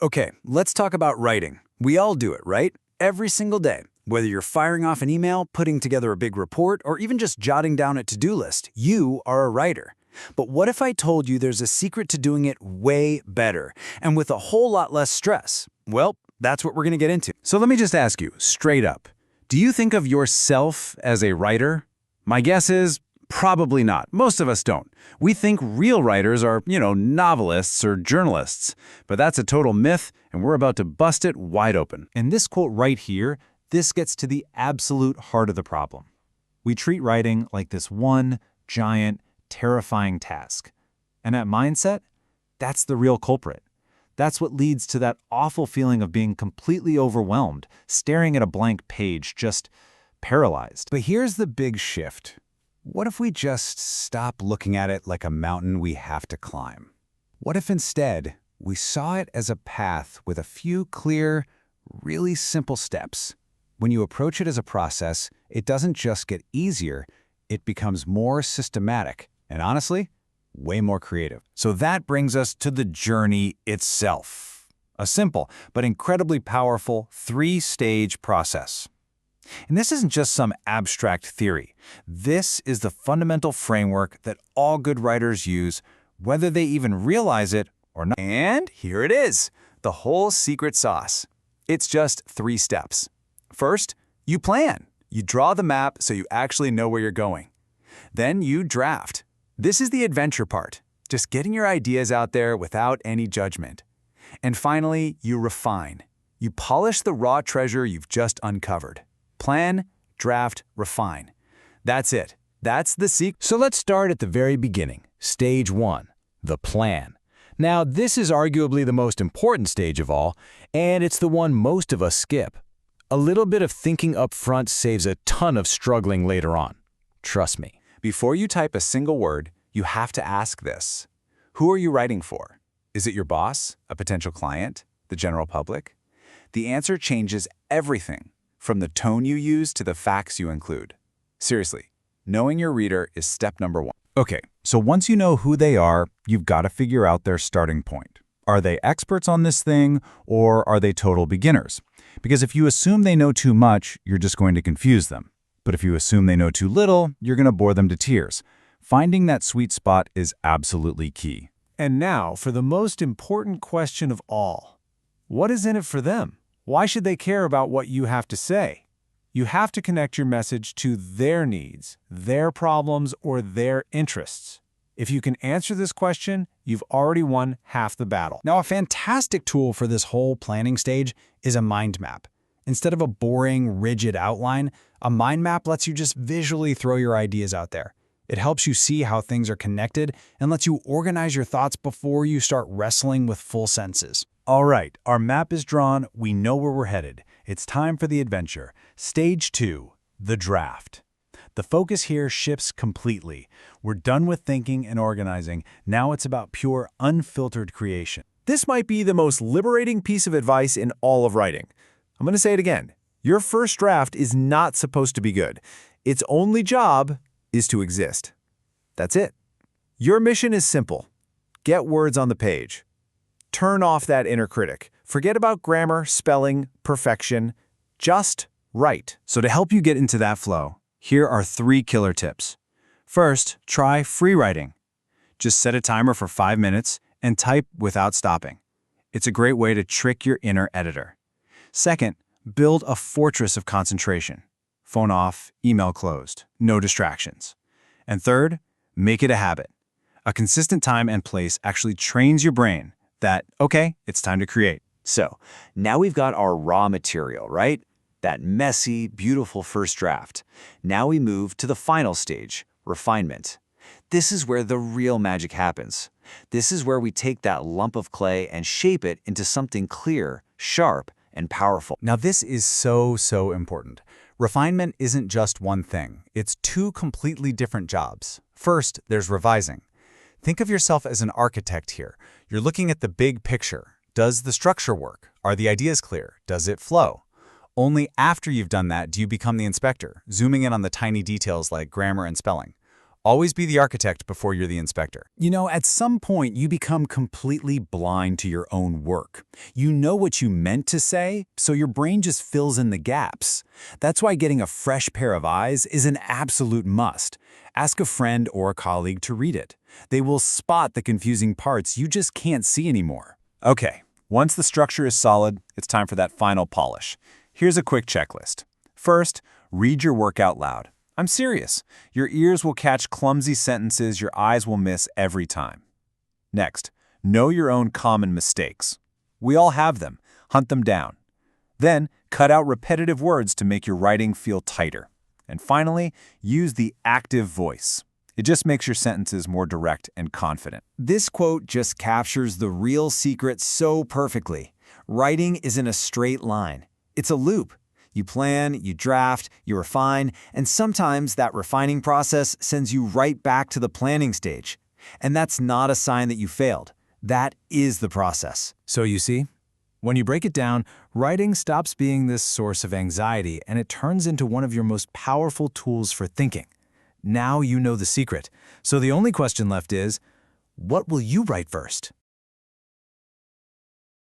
Okay, let's talk about writing. We all do it, right? Every single day. Whether you're firing off an email, putting together a big report, or even just jotting down a to-do list, you are a writer. But what if I told you there's a secret to doing it way better, and with a whole lot less stress? Well, that's what we're going to get into. So let me just ask you, straight up, do you think of yourself as a writer? My guess is probably not. Most of us don't. We think real writers are, novelists or journalists. But that's a total myth, and we're about to bust it wide open. And this quote right here, this gets to the absolute heart of the problem. We treat writing like this one giant, terrifying task. And that mindset, that's the real culprit. That's what leads to that awful feeling of being completely overwhelmed, staring at a blank page, just paralyzed. But here's the big shift. What if we just stop looking at it like a mountain we have to climb? What if instead we saw it as a path with a few clear, really simple steps? When you approach it as a process, it doesn't just get easier, it becomes more systematic, and honestly, way more creative. So that brings us to the journey itself. A simple but incredibly powerful three-stage process. And this isn't just some abstract theory. This is the fundamental framework that all good writers use, whether they even realize it or not. And here it is, the whole secret sauce. It's just 3 steps. First, you plan. You draw the map so you actually know where you're going. Then you draft. This is the adventure part, just getting your ideas out there without any judgment. And finally, you refine. You polish the raw treasure you've just uncovered. Plan, draft, refine. That's it. That's the secret. So let's start at the very beginning. Stage 1, the plan. Now, this is arguably the most important stage of all, and it's the one most of us skip. A little bit of thinking up front saves a ton of struggling later on. Trust me. Before you type a single word, you have to ask this. Who are you writing for? Is it your boss, a potential client, the general public? The answer changes everything, from the tone you use to the facts you include. Seriously, knowing your reader is step number 1. Okay, so once you know who they are, you've got to figure out their starting point. Are they experts on this thing, or are they total beginners? Because if you assume they know too much, you're just going to confuse them. But if you assume they know too little, you're going to bore them to tears. Finding that sweet spot is absolutely key. And now for the most important question of all. What is in it for them? Why should they care about what you have to say? You have to connect your message to their needs, their problems, or their interests. If you can answer this question, you've already won half the battle. Now, a fantastic tool for this whole planning stage is a mind map. Instead of a boring, rigid outline, a mind map lets you just visually throw your ideas out there. It helps you see how things are connected and lets you organize your thoughts before you start wrestling with full senses. All right, our map is drawn, we know where we're headed. It's time for the adventure. Stage 2, the draft. The focus here shifts completely. We're done with thinking and organizing. Now it's about pure, unfiltered creation. This might be the most liberating piece of advice in all of writing. I'm going to say it again. Your first draft is not supposed to be good. Its only job is to exist. That's it. Your mission is simple. Get words on the page. Turn off that inner critic. Forget about grammar, spelling, perfection. Just write. So to help you get into that flow, here are 3 killer tips. First, try free writing. Just set a timer for 5 minutes and type without stopping. It's a great way to trick your inner editor. Second, build a fortress of concentration. Phone off, email closed, no distractions. And third, make it a habit. A consistent time and place actually trains your brain that, okay, it's time to create. So, now we've got our raw material, right? That messy, beautiful first draft. Now we move to the final stage, refinement. This is where the real magic happens. This is where we take that lump of clay and shape it into something clear, sharp, and powerful. Now this is so important. Refinement isn't just one thing. It's 2 completely different jobs. First, there's revising. Think of yourself as an architect here. You're looking at the big picture. Does the structure work? Are the ideas clear? Does it flow? Only after you've done that do you become the inspector, zooming in on the tiny details like grammar and spelling. Always be the architect before you're the inspector. You know, at some point, you become completely blind to your own work. You know what you meant to say, so your brain just fills in the gaps. That's why getting a fresh pair of eyes is an absolute must. Ask a friend or a colleague to read it. They will spot the confusing parts you just can't see anymore. Okay, once the structure is solid, it's time for that final polish. Here's a quick checklist. First, read your work out loud. I'm serious. Your ears will catch clumsy sentences your eyes will miss every time. Next, know your own common mistakes. We all have them. Hunt them down. Then, cut out repetitive words to make your writing feel tighter. And finally, use the active voice. It just makes your sentences more direct and confident. This quote just captures the real secret so perfectly. Writing isn't a straight line. It's a loop. You plan, you draft, you refine, and sometimes that refining process sends you right back to the planning stage. And that's not a sign that you failed. That is the process. So you see, when you break it down, writing stops being this source of anxiety and it turns into one of your most powerful tools for thinking. Now you know the secret. So the only question left is, what will you write first?